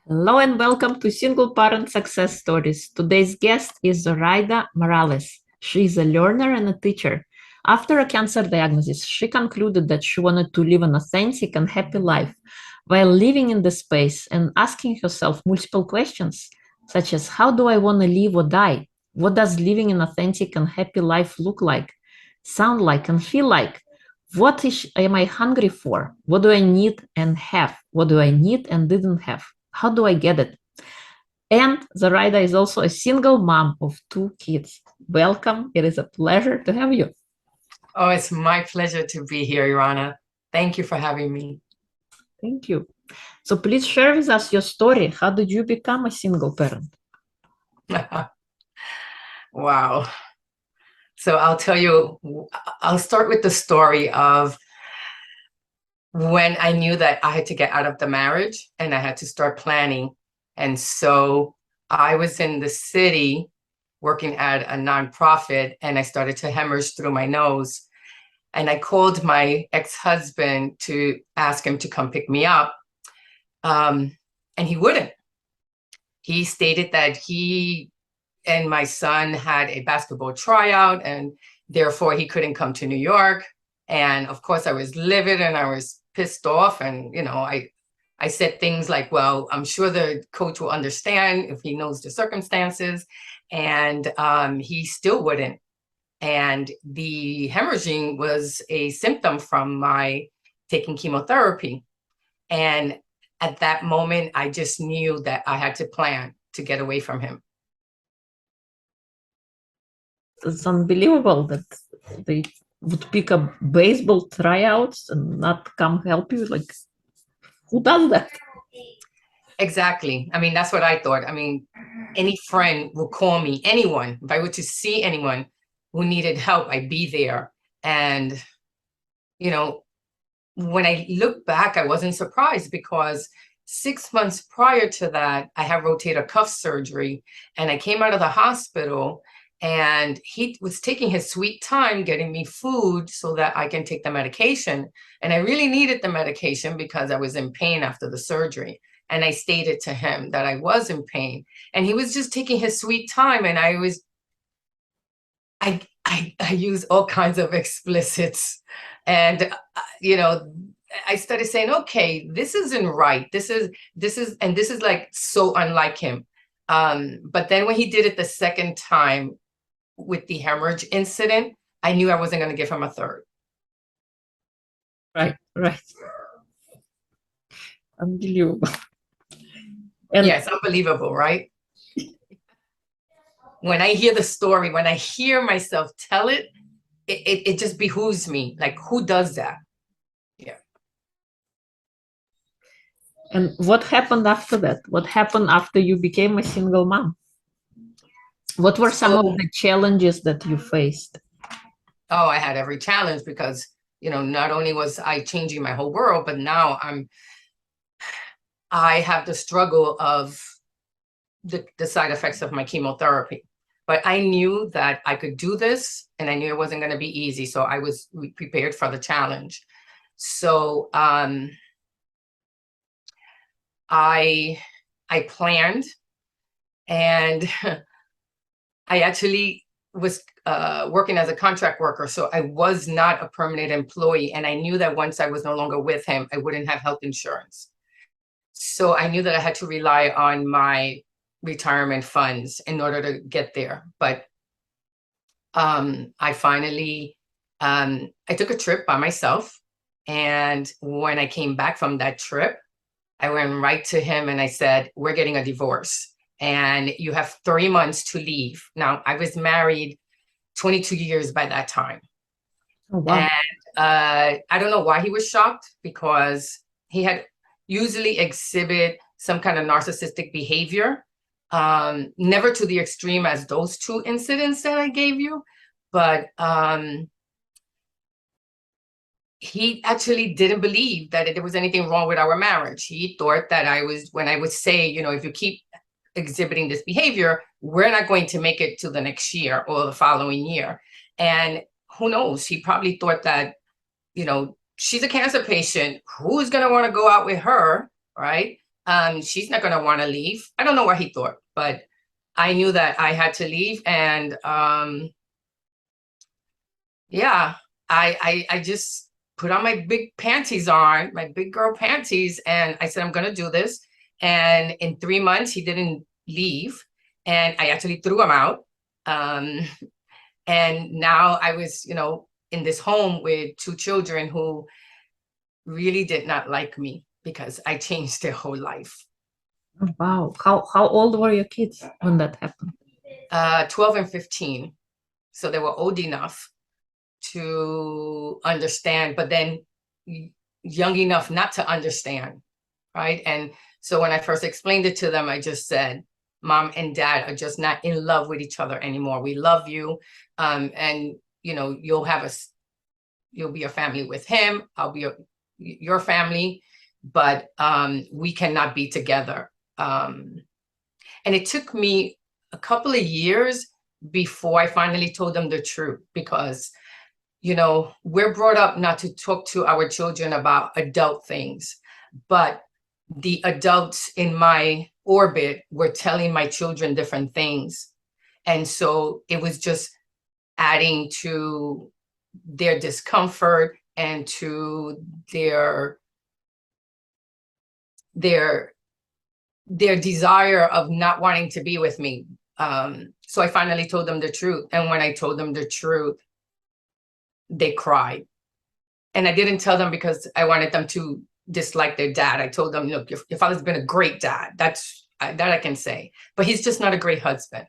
Hello and welcome to Single Parent Success Stories. Today's guest is Zoraida Morales. She is a learner and a teacher. After a cancer diagnosis, she concluded that she wanted to live an authentic and happy life while living in the space and asking herself multiple questions, such as how do I want to live or die? What does living an authentic and happy life look like, sound like, and feel like? Am I hungry for? What do I need and have? What do I need and didn't have? How do I get it? And Zoraida is also a single mom of two kids. Welcome. It is a pleasure to have you. Oh, it's my pleasure to be here, Irina. Thank you for having me. Thank you. So please share with us your story. How did you become a single parent? Wow. So I'll tell you, I'll start with the story of when I knew that I had to get out of the marriage and I had to start planning. And so I was in the city working at a nonprofit and I started to hemorrhage through my nose. And I called my ex-husband to ask him to come pick me up. And he wouldn't. He stated that he and my son had a basketball tryout and therefore he couldn't come to New York. And of course I was livid and I was pissed off. And, I said things like, well, I'm sure the coach will understand if he knows the circumstances. And he still wouldn't. And the hemorrhaging was a symptom from my taking chemotherapy. And at that moment, I just knew that I had to plan to get away from him. It's unbelievable that they would pick up baseball tryouts and not come help you. Like, who does that? Exactly. I mean, that's what I thought. I mean, any friend will call me, anyone. If I were to see anyone who needed help, I'd be there. And, when I look back, I wasn't surprised because 6 months prior to that, I had rotator cuff surgery and I came out of the hospital and he was taking his sweet time getting me food so that I can take the medication. And I really needed the medication because I was in pain after the surgery. And I stated to him that I was in pain and he was just taking his sweet time. And I use all kinds of explicits. And, I started saying, okay, this isn't right. This is like so unlike him. But then when he did it the second time with the hemorrhage incident, I knew I wasn't going to give him a third. Right. Unbelievable. And yes, unbelievable, right? When I hear the story, when I hear myself tell it, it just behooves me. Like, who does that? Yeah. And what happened after that? What happened after you became a single mom? What were some of the challenges that you faced? Oh, I had every challenge because, not only was I changing my whole world, but now I have the struggle of the side effects of my chemotherapy. But I knew that I could do this and I knew it wasn't going to be easy. So I was prepared for the challenge. So I planned and I actually was working as a contract worker. So I was not a permanent employee. And I knew that once I was no longer with him, I wouldn't have health insurance. So I knew that I had to rely on my retirement funds in order to get there. But I finally, I took a trip by myself. And when I came back from that trip, I went right to him and I said, we're getting a divorce and you have 3 months to leave. Now, I was married 22 years by that time. Oh, wow. And I don't know why he was shocked because he had usually exhibit some kind of narcissistic behavior. Never to the extreme as those two incidents that I gave you, but he actually didn't believe that there was anything wrong with our marriage. He thought that when I would say, if you keep exhibiting this behavior, we're not going to make it to the next year or the following year. And who knows, he probably thought that, she's a cancer patient. Who's going to want to go out with her, right? she's not going to want to leave. I don't know what he thought, but I knew that I had to leave. And yeah, I just put on my big panties on, my big girl panties, and I said, I'm going to do this. And in 3 months, he didn't leave. And I actually threw him out. And now I was, in this home with 2 children who really did not like me because I changed their whole life. Wow. How old were your kids when that happened? 12 and 15. So they were old enough to understand, but then young enough not to understand, right? And so when I first explained it to them, I just said, Mom and Dad are just not in love with each other anymore. We love you, and you'll be a family with him. I'll be your family, but we cannot be together. And it took me a couple of years before I finally told them the truth, because we're brought up not to talk to our children about adult things, but the adults in my orbit were telling my children different things. And so it was just adding to their discomfort and to their desire of not wanting to be with me. So I finally told them the truth. And when I told them the truth, they cried. And I didn't tell them because I wanted them to dislike their dad. I told them, look, your father's been a great dad. That I can say, but he's just not a great husband.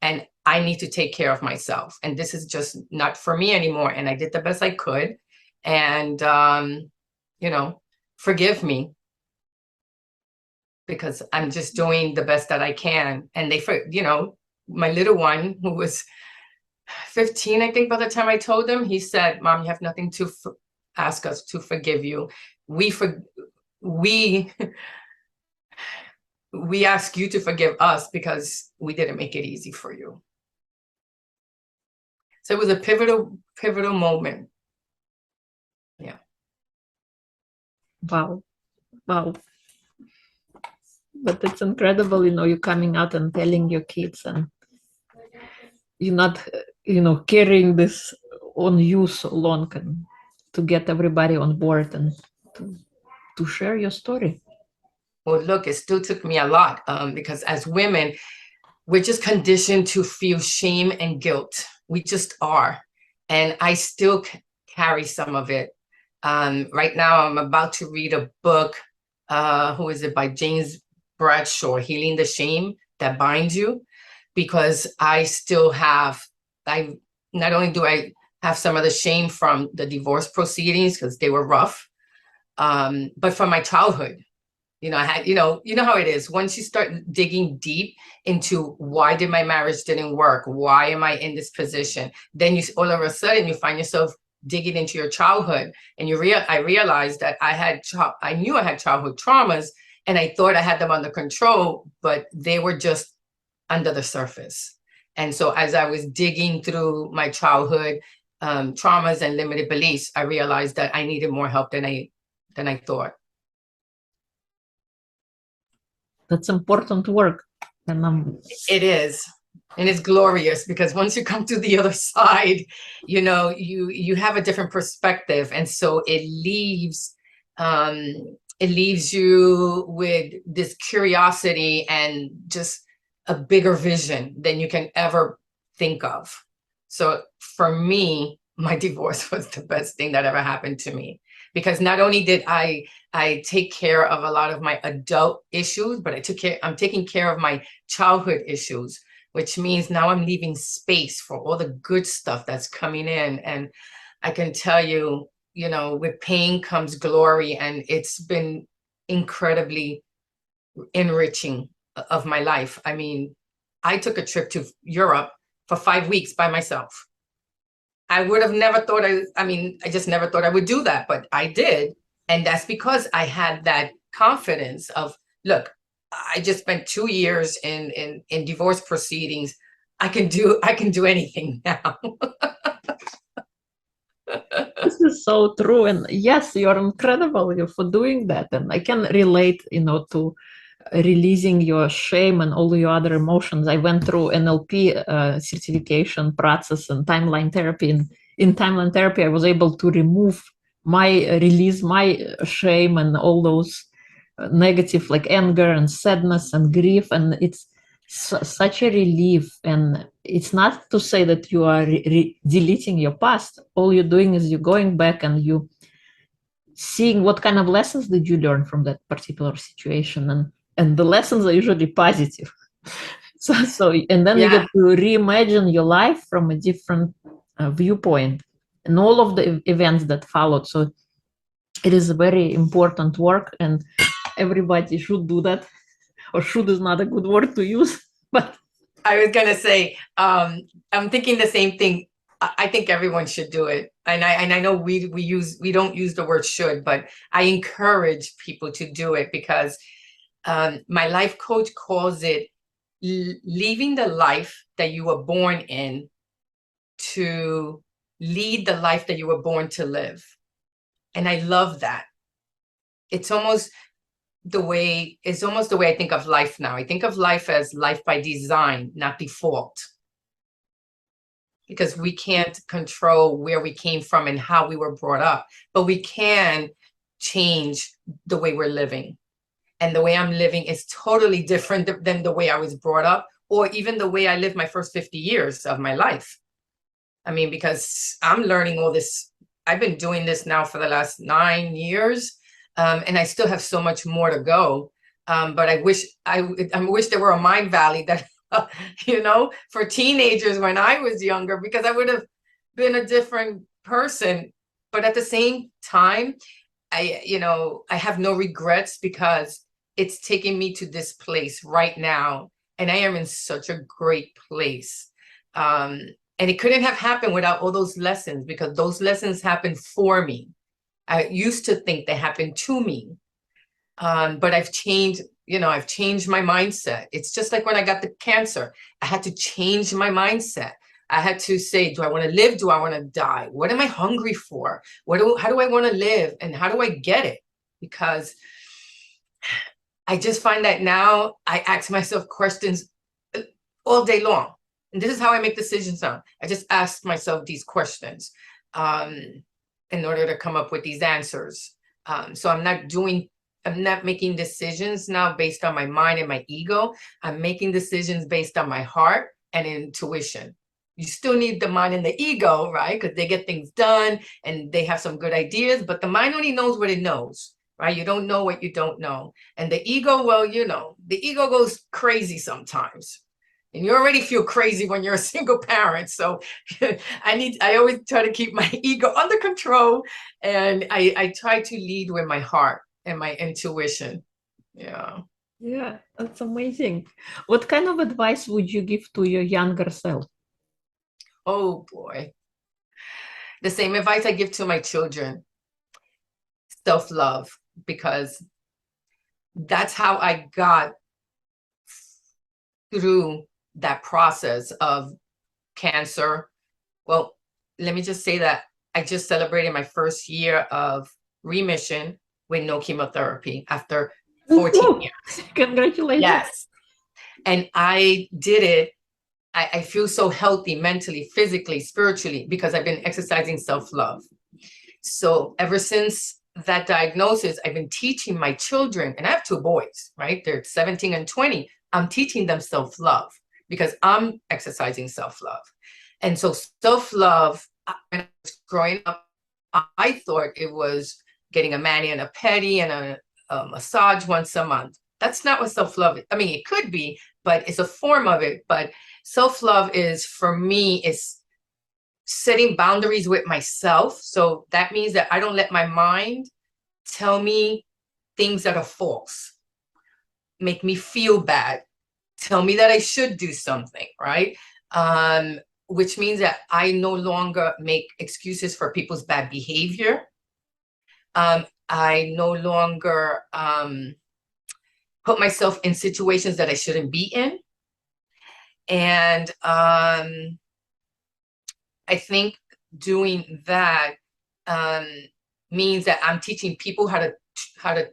And I need to take care of myself. And this is just not for me anymore. And I did the best I could. And, forgive me, because I'm just doing the best that I can. And my little one, who was 15, I think, by the time I told him, he said, Mom, you have nothing to ask us to forgive you. We ask you to forgive us because we didn't make it easy for you. So it was a pivotal moment. Yeah. Wow. But it's incredible, you coming out and telling your kids, and you're not, carrying this on you so long, and to get everybody on board and to share your story. Well, look, it still took me a lot, because as women, we're just conditioned to feel shame and guilt. We just are. And I still carry some of it. Right now, I'm about to read a book, who is it, by James Bradshaw, Healing the Shame That Binds You, because not only do I have some of the shame from the divorce proceedings, because they were rough, but from my childhood. I had, how it is. Once you start digging deep into why did my marriage didn't work? Why am I in this position? Then all of a sudden you find yourself digging into your childhood, and I realized that I knew I had childhood traumas, and I thought I had them under control, but they were just under the surface. And so as I was digging through my childhood traumas and limited beliefs, I realized that I needed more help than I thought. That's important work. And it is. And it's glorious, because once you come to the other side, you have a different perspective. And so it leaves you with this curiosity and just a bigger vision than you can ever think of. So for me, my divorce was the best thing that ever happened to me, because not only did I take care of a lot of my adult issues, but I'm taking care of my childhood issues, which means now I'm leaving space for all the good stuff that's coming in. And I can tell you, with pain comes glory, and it's been incredibly enriching of my life. I mean, I took a trip to Europe for 5 weeks by myself. I would have never thought I just never thought I would do that, but I did. And that's because I had that confidence of, look, I just spent 2 years in divorce proceedings. I can do anything now. This is so true. And yes, you're incredible for doing that. And I can relate, to releasing your shame and all your other emotions. I went through NLP certification process and timeline therapy. And in timeline therapy, I was able to release my shame and all those negative, like anger and sadness and grief. And it's such a relief. And it's not to say that you are deleting your past. All you're doing is you're going back and you seeing what kind of lessons did you learn from that particular situation, and the lessons are usually positive. So and then you Yeah, get to reimagine your life from a different viewpoint and all of the events that followed. So it is a very important work, and everybody should do that. Or should is not a good word to use, but I was gonna say, I'm thinking the same thing. I think everyone should do it, and I know we don't use the word should, but I encourage people to do it because my life coach calls it leaving the life that you were born in to lead the life that you were born to live, and I love that. It's almost the way I think of life now. I think of life as life by design, not default. Because we can't control where we came from and how we were brought up, but we can change the way we're living. And the way I'm living is totally different than the way I was brought up, or even the way I lived my first 50 years of my life. I mean, because I'm learning all this. I've been doing this now for the last 9 years, and I still have so much more to go. But I wish there were a Mind Valley that for teenagers when I was younger, because I would have been a different person. But at the same time, I have no regrets because it's taking me to this place right now. And I am in such a great place. And it couldn't have happened without all those lessons, because those lessons happened for me. I used to think they happened to me. But I've changed my mindset. It's just like when I got the cancer, I had to change my mindset. I had to say, do I want to live? Do I want to die? What am I hungry for? How do I want to live? And how do I get it? Because I just find that now I ask myself questions all day long. And this is how I make decisions now. I just ask myself these questions in order to come up with these answers. So I'm not making decisions now based on my mind and my ego. I'm making decisions based on my heart and intuition. You still need the mind and the ego, right? Because they get things done and they have some good ideas, but the mind only knows what it knows, right? You don't know what you don't know. And the ego, well, the ego goes crazy sometimes. And you already feel crazy when you're a single parent. So I always try to keep my ego under control. And I try to lead with my heart and my intuition. Yeah. yeah, that's amazing. What kind of advice would you give to your younger self? Oh boy. The same advice I give to my children. Self-love, because that's how I got through that process of cancer. Well, let me just say that I just celebrated my first year of remission with no chemotherapy after 14 years. Congratulations. Yes. And I did it. I feel so healthy mentally, physically, spiritually, because I've been exercising self-love. So ever since that diagnosis, I've been teaching my children, and I have 2 boys, right? They're 17 and 20. I'm teaching them self-love because I'm exercising self-love. And so self-love, when I was growing up, I thought it was getting a mani and a pedi and a massage once a month. That's not what self-love is. I mean, it could be, but it's a form of it. But self-love is, for me, is setting boundaries with myself. So that means that I don't let my mind tell me things that are false, make me feel bad, tell me that I should do something, right? Which means that I no longer make excuses for people's bad behavior. I no longer put myself in situations that I shouldn't be in. And I think doing that means that I'm teaching people how to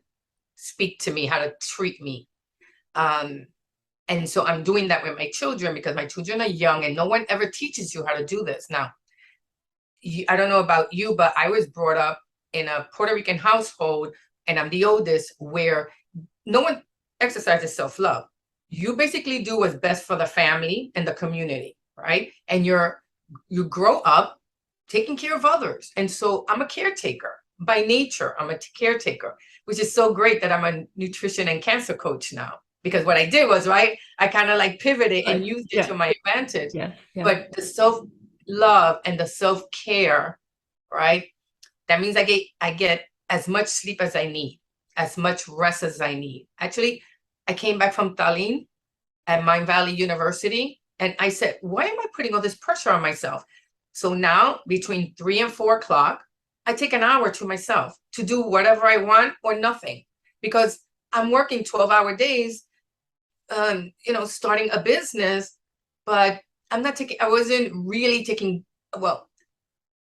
speak to me, how to treat me. And so I'm doing that with my children because my children are young and no one ever teaches you how to do this. Now, I don't know about you, but I was brought up in a Puerto Rican household, and I'm the oldest, where no one exercises self-love. You basically do what's best for the family and the community, right? And you grow up taking care of others. And so I'm a caretaker. By nature, I'm a caretaker, which is so great that I'm a nutrition and cancer coach now. Because what I did was, right, I kind of like pivoted and used it to my advantage. But the self-love and the self-care, right? That means I get as much sleep as I need, as much rest as I need. Actually, I came back from Tallinn at Mind Valley University, and I said, why am I putting all this pressure on myself? So now between 3 and 4 o'clock, I take an hour to myself to do whatever I want or nothing, because I'm working 12-hour days, starting a business, but I wasn't really taking, well,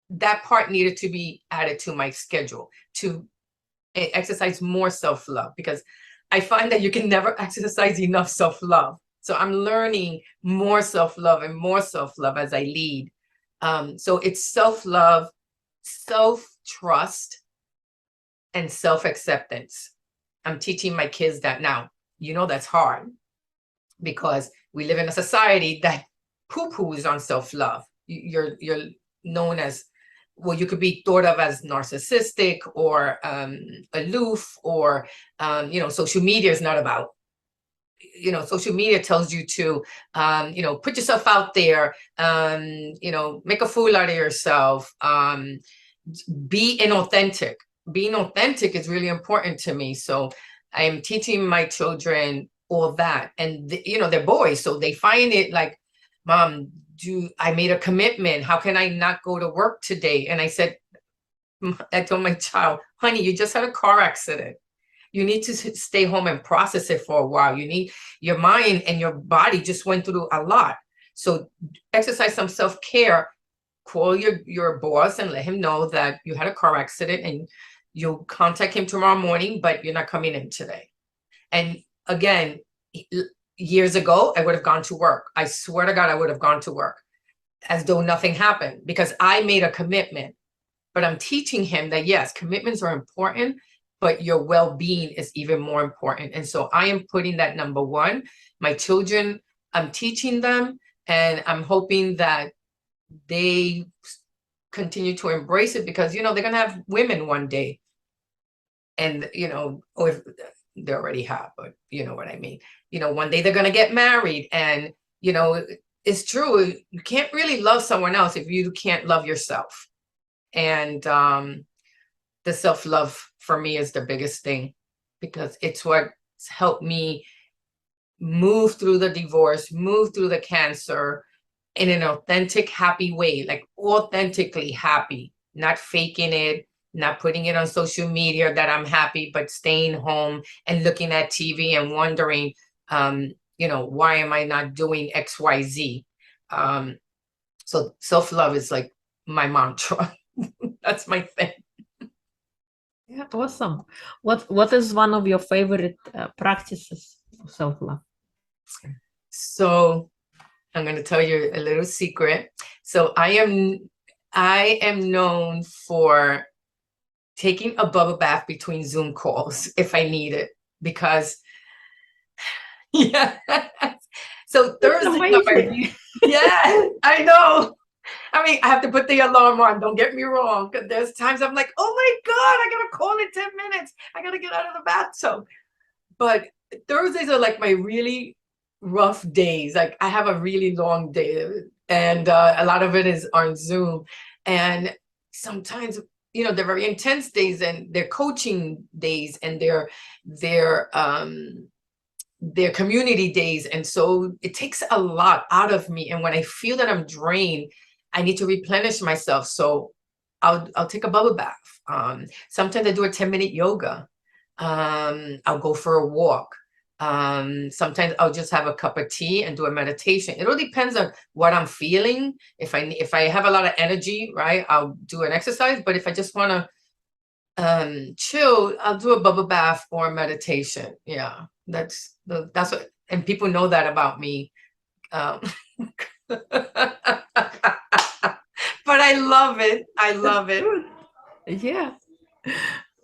that part needed to be added to my schedule to exercise more self-love, because I find that you can never exercise enough self-love. So I'm learning more self-love and more self-love as I lead. So it's self-love, self-trust, and self-acceptance. I'm teaching my kids that now. That's hard because we live in a society that poo-poos on self-love. You're known as, well, you could be thought of as narcissistic or aloof, or social media is not about, social media tells you to put yourself out there, make a fool out of yourself, be inauthentic. Being authentic is really important to me. So I'm teaching my children all that, and they're boys, so they find it like, Mom, I made a commitment. How can I not go to work today? And I told my child, honey, you just had a car accident. You need to stay home and process it for a while. Your mind and your body just went through a lot. So exercise some self-care. Call your boss and let him know that you had a car accident, and you'll contact him tomorrow morning, but you're not coming in today. And again, years ago, I would have gone to work. I swear to God, I would have gone to work as though nothing happened, because I made a commitment. But I'm teaching him that, yes, commitments are important, but your well-being is even more important. And so I am putting that number one. My children, I'm teaching them, and I'm hoping that they continue to embrace it, because, they're going to have women one day. And, or if they already have, but you know what I mean. One day they're going to get married, and, it's true. You can't really love someone else if you can't love yourself. And the self-love for me is the biggest thing, because it's what's helped me move through the divorce, move through the cancer in an authentic, happy way, like authentically happy, not faking it, not putting it on social media that I'm happy, but staying home and looking at TV and wondering, why am I not doing X, Y, Z? So self-love is like my mantra. That's my thing. Yeah, awesome. What is one of your favorite practices of self-love? So I'm going to tell you a little secret. So I am known for taking a bubble bath between Zoom calls if I need it, because yeah. So Thursday, yeah, I know. I mean, I have to put the alarm on. Don't get me wrong, because there's times I'm like, oh my God, I gotta call in 10 minutes. I gotta get out of the bathtub. But Thursdays are like my really rough days. Like I have a really long day, and a lot of it is on Zoom. And sometimes, they're very intense days, and they're coaching days, and their community days. And so it takes a lot out of me. And when I feel that I'm drained, I need to replenish myself. So I'll take a bubble bath. Sometimes I do a 10-minute yoga. I'll go for a walk. Sometimes I'll just have a cup of tea and do a meditation. It all depends on what I'm feeling. If I have a lot of energy, right, I'll do an exercise. But if I just want to chill, I'll do a bubble bath or meditation. Yeah, that's what, and people know that about me. Um, but I love it. I love it. Good. Yeah.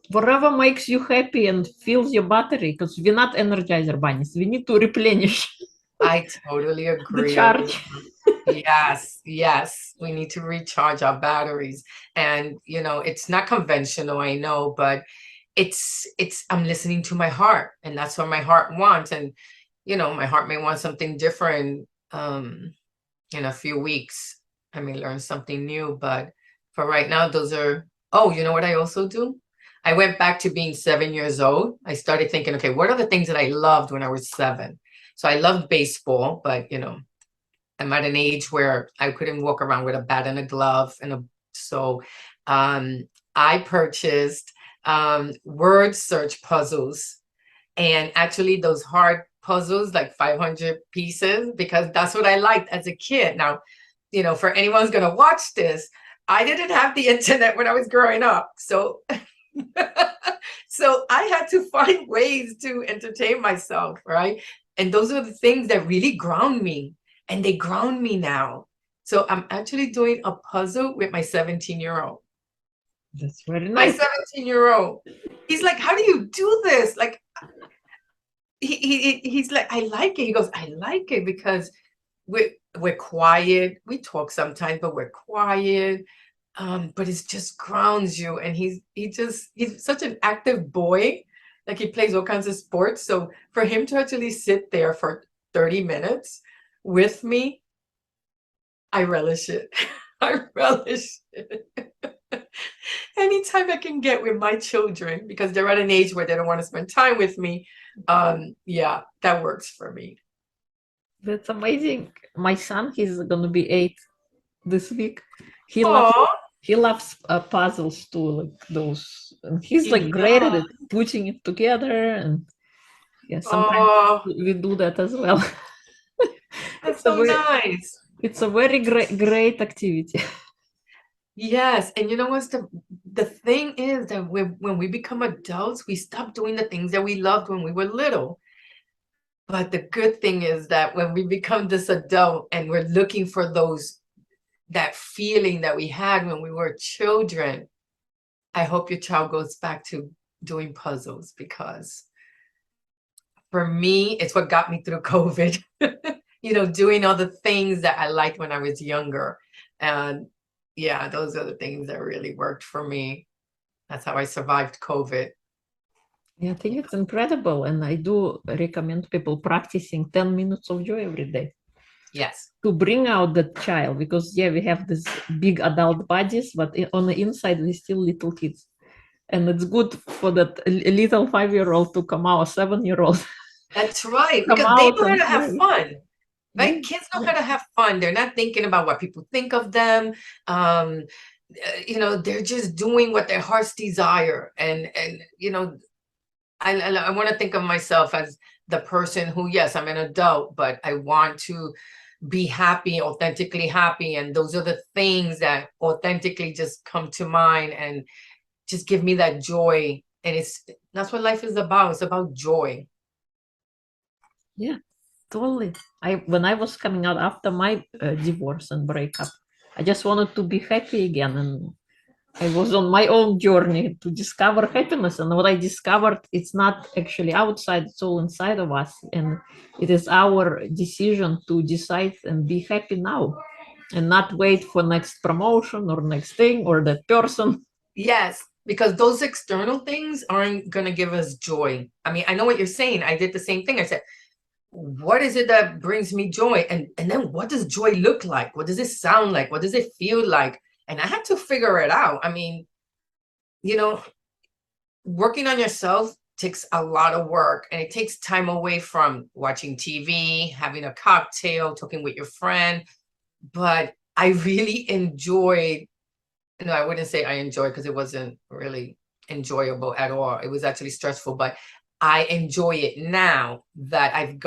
Whatever makes you happy and fills your battery, because we're not energizer bunnies. We need to replenish I totally the agree, charge. Irina. Yes, yes. We need to recharge our batteries. And, it's not conventional, I know, but I'm listening to my heart, and that's what my heart wants. And, my heart may want something different in a few weeks. I may learn something new, but for right now, oh, you know what I also do? I went back to being 7 years old. I started thinking, okay, what are the things that I loved when I was 7? So I loved baseball, but I'm at an age where I couldn't walk around with a bat and a glove, so I purchased word search puzzles, and actually those hard puzzles, like 500 pieces, because that's what I liked as a kid. Now, for anyone who's going to watch this, I didn't have the internet when I was growing up, so so I had to find ways to entertain myself, right? And those are the things that really ground me, and they ground me now. So I'm actually doing a puzzle with my 17-year-old. That's very My nice. 17-year-old. He's like, how do you do this? Like, he's like, I like it. He goes, I like it because we're quiet. We talk sometimes, but we're quiet. But it just grounds you. And he's such an active boy. Like, he plays all kinds of sports. So for him to actually sit there for 30 minutes with me, I relish it. I relish it. Anytime I can get with my children, because they're at an age where they don't want to spend time with me, yeah, that works for me. That's amazing. My son, he's gonna be 8 this week. He loves Oh, he loves puzzles too, like those, and he's like great at yeah. it, putting it together. And yeah, sometimes Oh, we do that as well. that's it's a so very nice. it's a very great activity. Yes, and you know what's the thing is that when we become adults, we stop doing the things that we loved when we were little. But the good thing is that when we become this adult and we're looking for that feeling that we had when we were children, I hope your child goes back to doing puzzles, because for me, it's what got me through COVID. Doing all the things that I liked when I was younger. And yeah, those are the things that really worked for me. That's how I survived COVID. Yeah, I think it's incredible, and I do recommend people practicing 10 minutes of joy every day Yes. to bring out the child, because yeah, we have these big adult bodies, but on the inside we're still little kids, and it's good for that little 5-year-old to come out, 7-year-old That's right. come Because they out know how and to have play. fun, Yeah, right? Kids know how to have fun. They're not thinking about what people think of them. Um, they're just doing what their hearts desire. And I want to think of myself as the person who, yes, I'm an adult, but I want to be happy, authentically happy. And those are the things that authentically just come to mind and just give me that joy. And that's what life is about. It's about joy. yeah, totally. When I was coming out after my divorce and breakup, I just wanted to be happy again, and I was on my own journey to discover happiness. And what I discovered, it's not actually outside, it's all inside of us. And it is our decision to decide and be happy now, and not wait for next promotion or next thing or that person. Yes, because those external things aren't going to give us joy. I mean, I know what you're saying. I did the same thing. I said, what is it that brings me joy? And then what does joy look like? What does it sound like? What does it feel like? And I had to figure it out. I mean, you know, working on yourself takes a lot of work, and it takes time away from watching TV, having a cocktail, talking with your friend. But I really enjoyed, no, I wouldn't say I enjoyed, because it wasn't really enjoyable at all. It was actually stressful, but I enjoy it now that I've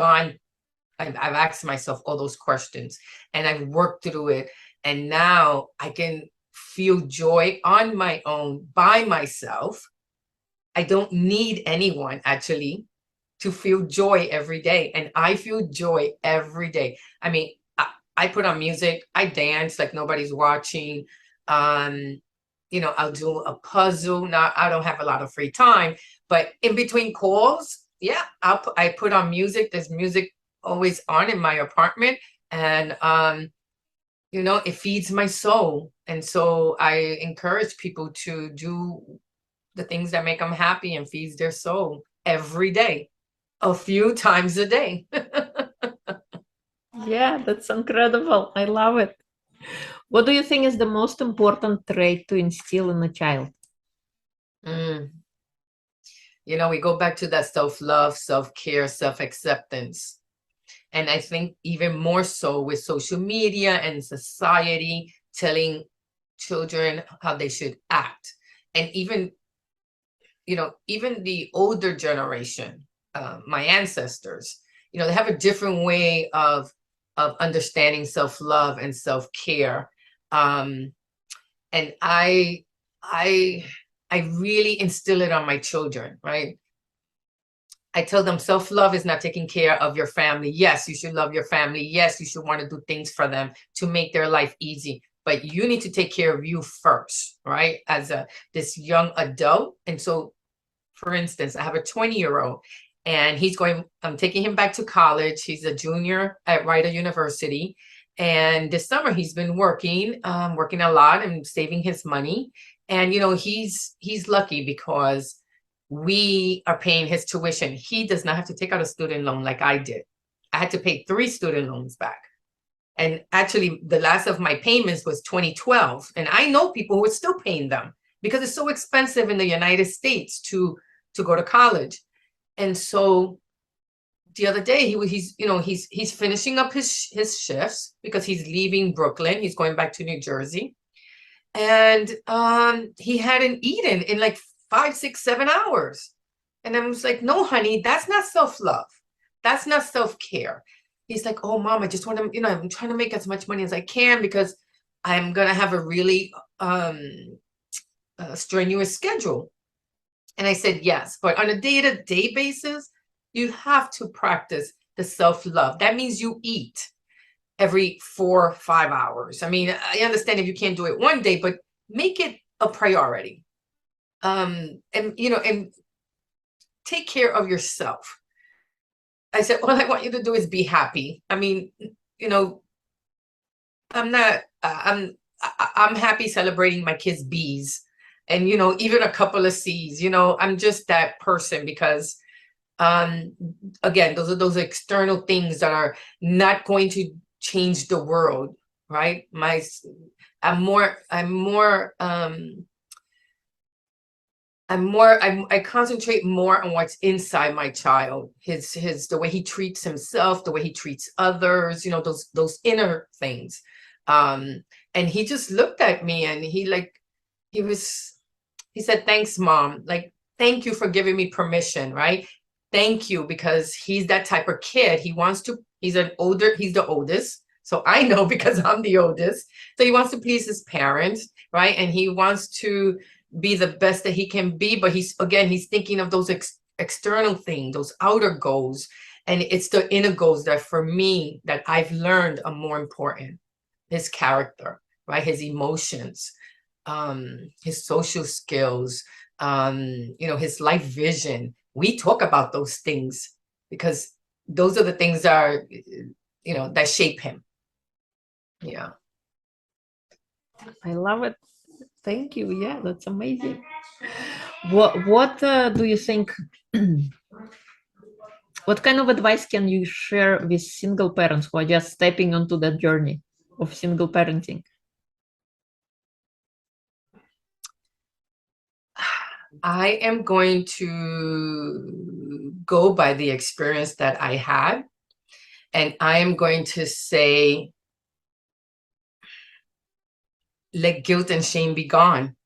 asked myself all those questions and I've worked through it. And now I can feel joy on my own by myself. I don't need anyone actually to feel joy every day. And I feel joy every day. I mean, I put on music, I dance like nobody's watching. You know, I'll do a puzzle. Now I don't have a lot of free time, but in between calls, yeah, I put on music. There's music always on in my apartment. And you know, it feeds my soul. And so I encourage people to do the things that make them happy and feeds their soul every day, a few times a day. Yeah, that's incredible. I love it. What do you think is the most important trait to instill in a child? Mm. You know, we go back to that self-love, self-care, self-acceptance. And I think even more so with social media and society telling children how they should act. And even, you know, even the older generation, my ancestors, you know, they have a different way of understanding self-love and self-care. And I I really instill it on my children, right? I tell them self-love is not taking care of your family. Yes, you should love your family. Yes, you should want to do things for them to make their life easy. But you need to take care of you first, right? As this young adult. And so, for instance, I have a 20-year-old and I'm taking him back to college. He's a junior at Rider University. And this summer he's been working a lot and saving his money. And, you know, he's lucky because we are paying his tuition. He does not have to take out a student loan like I did. I had to pay 3 student loans back. And actually, the last of my payments was 2012. And I know people who are still paying them because it's so expensive in the United States to go to college. And so the other day he's finishing up his shifts because he's leaving Brooklyn. He's going back to New Jersey. And he hadn't eaten in like 5, 6, 7 hours. And I was like, no, honey, that's not self-love. That's not self-care. He's like, oh, mom, I just want to, I'm trying to make as much money as I can because I'm going to have a really strenuous schedule. And I said, yes, but on a day-to-day basis, you have to practice the self-love. That means you eat every 4 or 5 hours. I mean, I understand if you can't do it one day, but make it a priority. And take care of yourself. I said, all I want you to do is be happy. I mean, I'm happy celebrating my kids' B's and, even a couple of C's, I'm just that person because, again, those are those external things that are not going to change the world, right? I concentrate more on what's inside my child, the way he treats himself, the way he treats others, those inner things. And he just looked at me and he said, thanks, mom. Like, thank you for giving me permission, right? Thank you, because he's that type of kid. He's the oldest. So I know because I'm the oldest. So he wants to please his parents, right? And he wants to be the best that he can be, but he's thinking of those external things, those outer goals, and it's the inner goals that for me that I've learned are more important. His character, right? His emotions, his social skills, his life vision. We talk about those things because those are the things that that shape him. Yeah. I love it. Thank you. Yeah, that's amazing. What do you think? What kind of advice can you share with single parents who are just stepping onto that journey of single parenting? I am going to go by the experience that I had, and I am going to say, let guilt and shame be gone.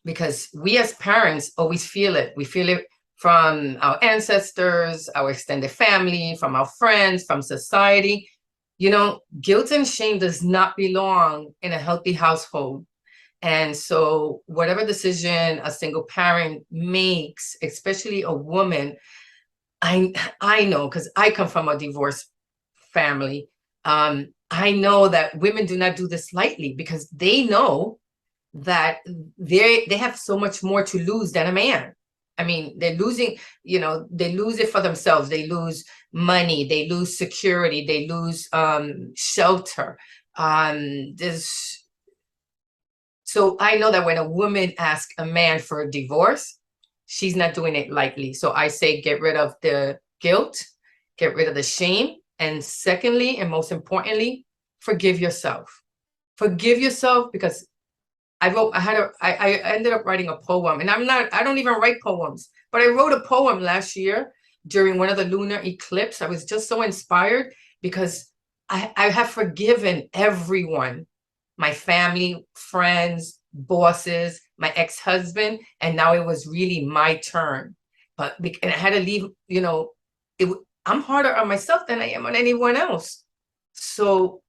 Because we as parents always feel it. We feel it from our ancestors, our extended family, from our friends, from society. Guilt and shame does not belong in a healthy household. And so whatever decision a single parent makes, especially a woman, I know, because I come from a divorced family. I know that women do not do this lightly, because they know that they have so much more to lose than a man. I mean, they're losing, they lose it for themselves. They lose money, they lose security, they lose shelter. There's So I know that when a woman asks a man for a divorce, she's not doing it lightly. So I say, get rid of the guilt, get rid of the shame. And secondly, and most importantly, forgive yourself. Forgive yourself, because I ended up writing a poem, and I don't even write poems, but I wrote a poem last year during one of the lunar eclipse. I was just so inspired because I have forgiven everyone, my family, friends, bosses, my ex-husband, and now it was really my turn. And I had to leave, I'm harder on myself than I am on anyone else. So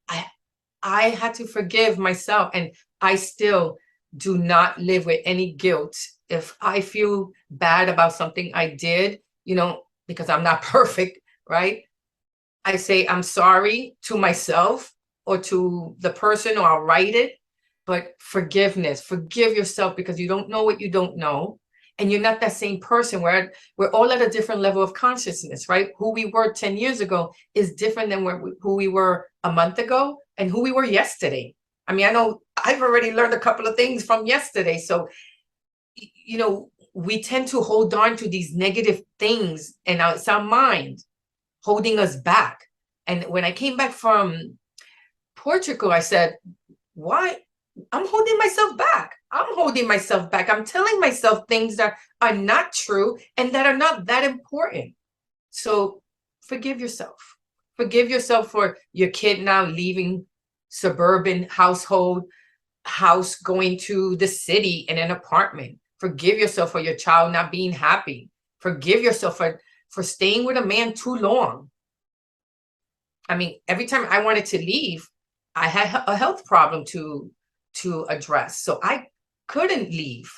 I had to forgive myself, and I still do not live with any guilt. If I feel bad about something I did, because I'm not perfect, right? I say I'm sorry to myself or to the person, or I'll write it. But forgiveness, forgive yourself, because you don't know what you don't know. And you're not that same person. We're all at a different level of consciousness, right? Who we were 10 years ago is different than who we were a month ago and who we were yesterday. I mean, I know I've already learned a couple of things from yesterday. So, we tend to hold on to these negative things, and it's our mind holding us back. And when I came back from Portugal, I said, why? I'm holding myself back. I'm holding myself back. I'm telling myself things that are not true and that are not that important. So forgive yourself. Forgive yourself for your kid now leaving suburban house, going to the city in an apartment. Forgive yourself for your child not being happy. Forgive yourself for staying with a man too long. I mean, every time I wanted to leave, I had a health problem to address. So I couldn't leave,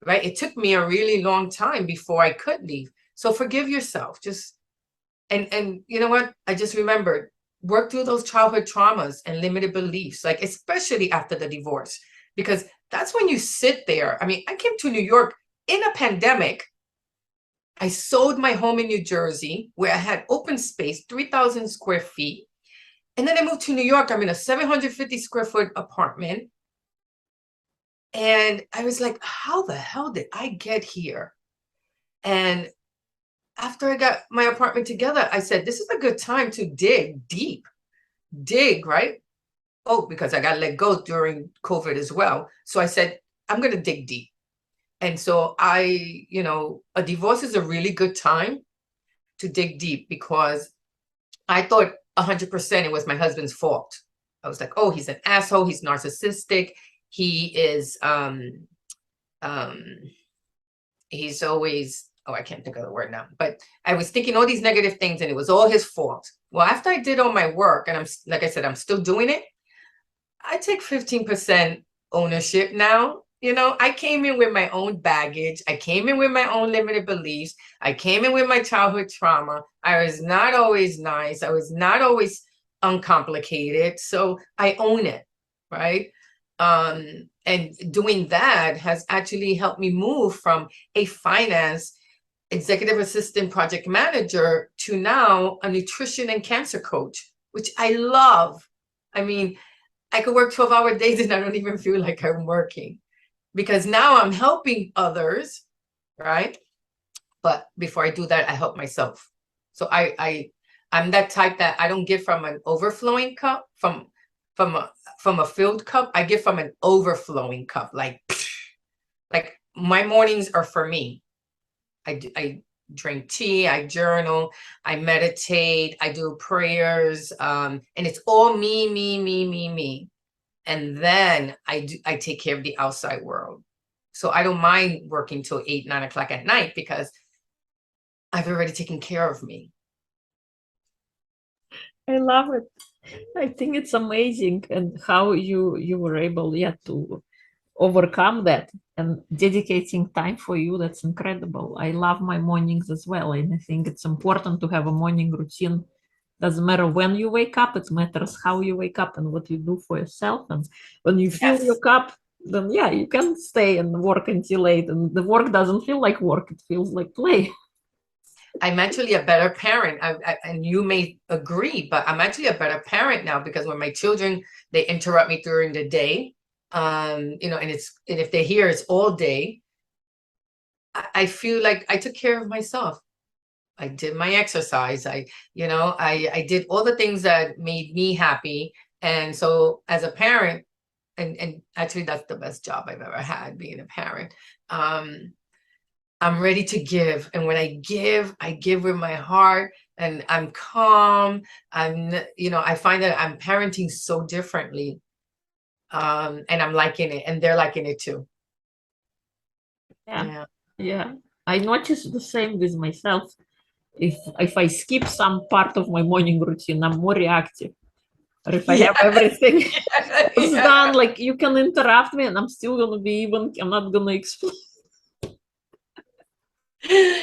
right? It took me a really long time before I could leave. So forgive yourself. And you know what? I just remembered, work through those childhood traumas and limited beliefs, like especially after the divorce, because that's when you sit there. I mean, I came to New York in a pandemic. I sold my home in New Jersey where I had open space, 3,000 square feet. And then I moved to New York. I'm in a 750 square foot apartment. And I was like, how the hell did I get here? And after I got my apartment together, I said, this is a good time to dig deep, right? Oh, because I got let go during COVID as well. So I said, I'm going to dig deep. And so a divorce is a really good time to dig deep, because I thought 100% it was my husband's fault. I was like, oh, he's an asshole. He's narcissistic. He is, he's always, oh, I can't think of the word now, but I was thinking all these negative things, and it was all his fault. Well, after I did all my work, and like I said, I'm still doing it, I take 15% ownership now. I came in with my own baggage. I came in with my own limited beliefs. I came in with my childhood trauma. I was not always nice. I was not always uncomplicated. So I own it, right? And doing that has actually helped me move from a finance executive assistant project manager to now a nutrition and cancer coach, which I love. I mean, I could work 12-hour days and I don't even feel like I'm working, because now I'm helping others, right? But before I do that, I help myself. So I'm that type that I don't give from an overflowing cup, from a filled cup. I give from an overflowing cup. Like my mornings are for me. I drink tea, I journal, I meditate, I do prayers, and it's all me. And then I take care of the outside world. So I don't mind working till 8, 9 o'clock at night, because I've already taken care of me. I love it. I think it's amazing, and how you were able, to overcome that and dedicating time for you, that's incredible. I love my mornings as well, and I think it's important to have a morning routine. Doesn't matter when you wake up, it matters how you wake up and what you do for yourself. And when you fill your Yes. cup, then yeah, you can stay and work until late, and the work doesn't feel like work, it feels like play. I'm actually a better parent. And you may agree, but I'm actually a better parent now because when my children, they interrupt me during the day, and if they're here, it's all day. I feel like I took care of myself. I did my exercise. I did all the things that made me happy. And so as a parent, and actually that's the best job I've ever had, being a parent. I'm ready to give. And when I give with my heart, and I'm calm. I find that I'm parenting so differently. And I'm liking it, and they're liking it too. Yeah, Yeah. yeah. I noticed the same with myself. If I skip some part of my morning routine, I'm more reactive. Or if I Yeah. have everything it's Yeah. done, like you can interrupt me and I'm still gonna be even, I'm not gonna explain.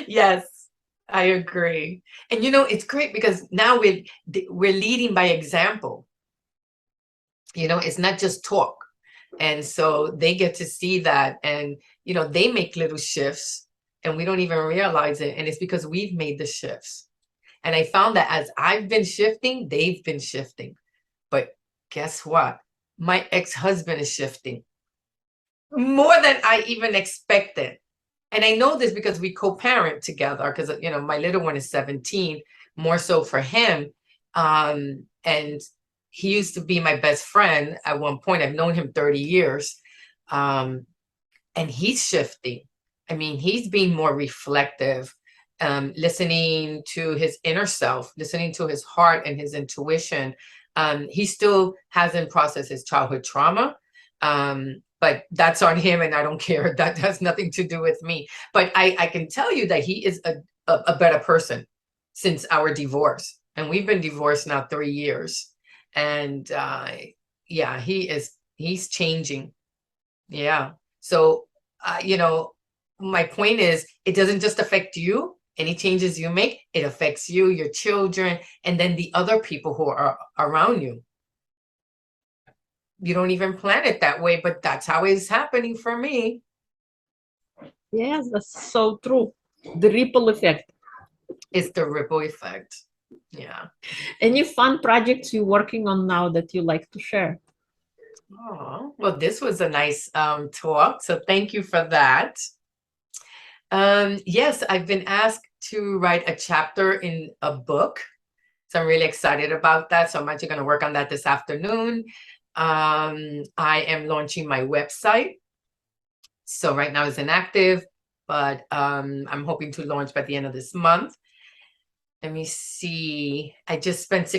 Yes, I agree. And it's great because now we're leading by example. It's not just talk. And so they get to see that, and they make little shifts and we don't even realize it. And it's because we've made the shifts. And I found that as I've been shifting, they've been shifting. But guess what? My ex-husband is shifting more than I even expected. And I know this because we co-parent together, because my little one is 17, more so for him. And he used to be my best friend at one point. I've known him 30 years. And he's shifting. I mean, he's being more reflective, listening to his inner self, listening to his heart and his intuition. He still hasn't processed his childhood trauma. But that's on him, and I don't care. That has nothing to do with me. But I can tell you that he is a better person since our divorce. And we've been divorced now 3 years. And yeah, he's changing. Yeah. So, my point is, it doesn't just affect you. Any changes you make, it affects you, your children, and then the other people who are around you. You don't even plan it that way, but that's how it's happening for me. Yes, that's so true. The ripple effect. It's the ripple effect. Yeah. Any fun projects you're working on now that you like to share? Oh, well, this was a nice talk. So thank you for that. Yes, I've been asked to write a chapter in a book. So I'm really excited about that. So I'm actually going to work on that this afternoon. I am launching my website. So right now it's inactive, but I'm hoping to launch by the end of this month. Let me see. I just spent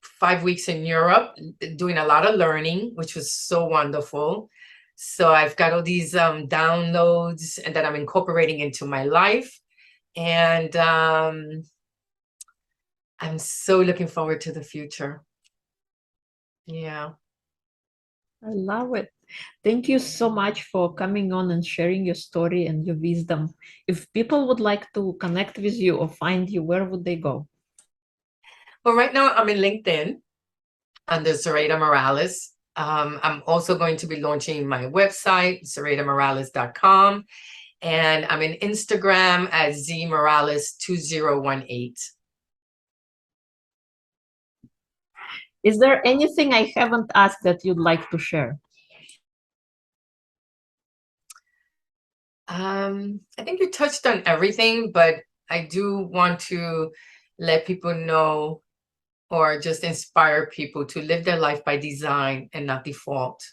5 weeks in Europe doing a lot of learning, which was so wonderful. So I've got all these downloads and that I'm incorporating into my life. And I'm so looking forward to the future. Yeah. I love it. Thank you so much for coming on and sharing your story and your wisdom. If people would like to connect with you or find you, where would they go? Well, right now I'm in LinkedIn under Zoraida Morales. I'm also going to be launching my website, zoraidamorales.com. And I'm in Instagram at zmorales2018. Is there anything I haven't asked that you'd like to share? I think you touched on everything, but I do want to let people know, or just inspire people to live their life by design and not default.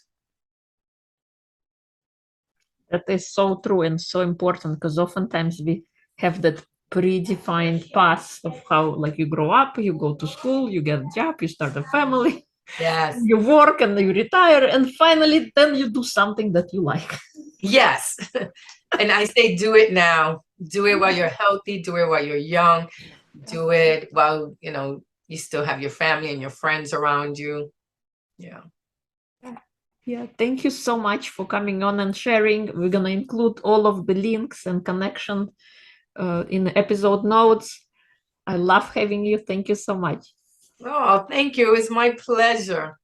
That is so true and so important, because oftentimes we have that predefined path of how, like, you grow up, you go to school, you get a job, you start a family, Yes. you work and you retire, and finally then you do something that you like. Yes. And I say, do it now. Do it while you're healthy. Do it while you're young. Do it while, you still have your family and your friends around you. Yeah. Yeah, thank you so much for coming on and sharing. We're gonna include all of the links and connection in the episode notes. I love having you. Thank you so much. Oh, thank you. It's my pleasure.